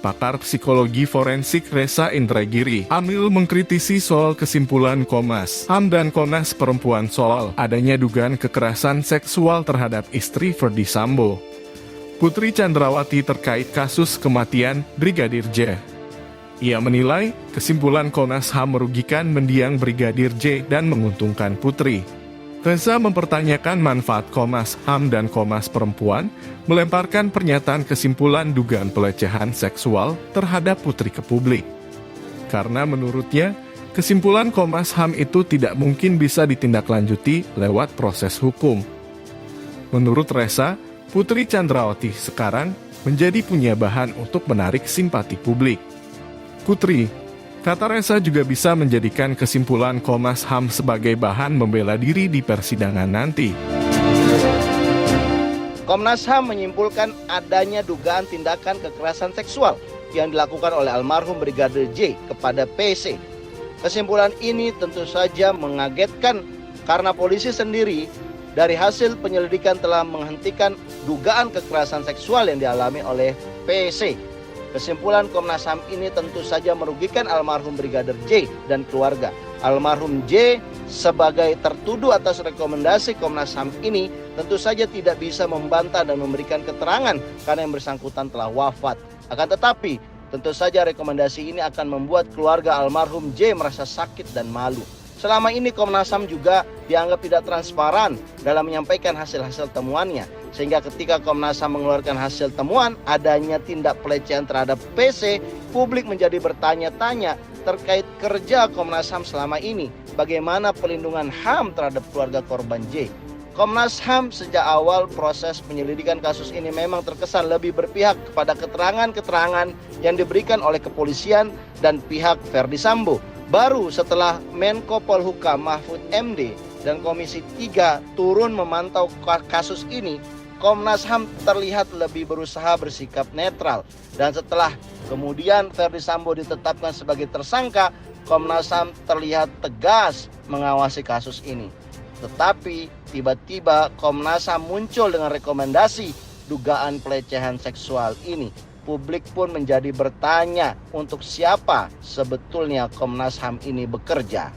Pakar psikologi forensik Reza Indragiri Amil mengkritisi soal kesimpulan Komnas HAM dan Komnas Perempuan soal adanya dugaan kekerasan seksual terhadap istri Ferdy Sambo, Putri Chandrawati terkait kasus kematian Brigadir J. Ia menilai kesimpulan Komnas HAM merugikan mendiang Brigadir J dan menguntungkan Putri. Reza mempertanyakan manfaat Komnas HAM dan Komnas Perempuan melemparkan pernyataan kesimpulan dugaan pelecehan seksual terhadap Putri ke publik. Karena menurutnya, kesimpulan Komnas HAM itu tidak mungkin bisa ditindaklanjuti lewat proses hukum. Menurut Reza, Putri Chandrawati sekarang menjadi punya bahan untuk menarik simpati publik. Putri, kata Reza, juga bisa menjadikan kesimpulan Komnas HAM sebagai bahan membela diri di persidangan nanti. Komnas HAM menyimpulkan adanya dugaan tindakan kekerasan seksual yang dilakukan oleh almarhum Brigadir J kepada PC. Kesimpulan ini tentu saja mengagetkan karena polisi sendiri dari hasil penyelidikan telah menghentikan dugaan kekerasan seksual yang dialami oleh PC. Kesimpulan Komnas HAM ini tentu saja merugikan almarhum Brigadir J dan keluarga. Almarhum J sebagai tertuduh atas rekomendasi Komnas HAM ini tentu saja tidak bisa membantah dan memberikan keterangan karena yang bersangkutan telah wafat. Akan tetapi tentu saja rekomendasi ini akan membuat keluarga almarhum J merasa sakit dan malu. Selama ini Komnas HAM juga dianggap tidak transparan dalam menyampaikan hasil-hasil temuannya. Sehingga ketika Komnas HAM mengeluarkan hasil temuan adanya tindak pelecehan terhadap PC, publik menjadi bertanya-tanya terkait kerja Komnas HAM selama ini. Bagaimana pelindungan HAM terhadap keluarga korban J. Komnas HAM sejak awal proses penyelidikan kasus ini memang terkesan lebih berpihak kepada keterangan-keterangan yang diberikan oleh kepolisian dan pihak Ferdy Sambo. Baru setelah Menko Polhukam Mahfud MD dan Komisi 3 turun memantau kasus ini, Komnas HAM terlihat lebih berusaha bersikap netral. Dan setelah kemudian Ferdy Sambo ditetapkan sebagai tersangka, Komnas HAM terlihat tegas mengawasi kasus ini. Tetapi tiba-tiba Komnas HAM muncul dengan rekomendasi dugaan pelecehan seksual ini. Publik pun menjadi bertanya untuk siapa sebetulnya Komnas HAM ini bekerja.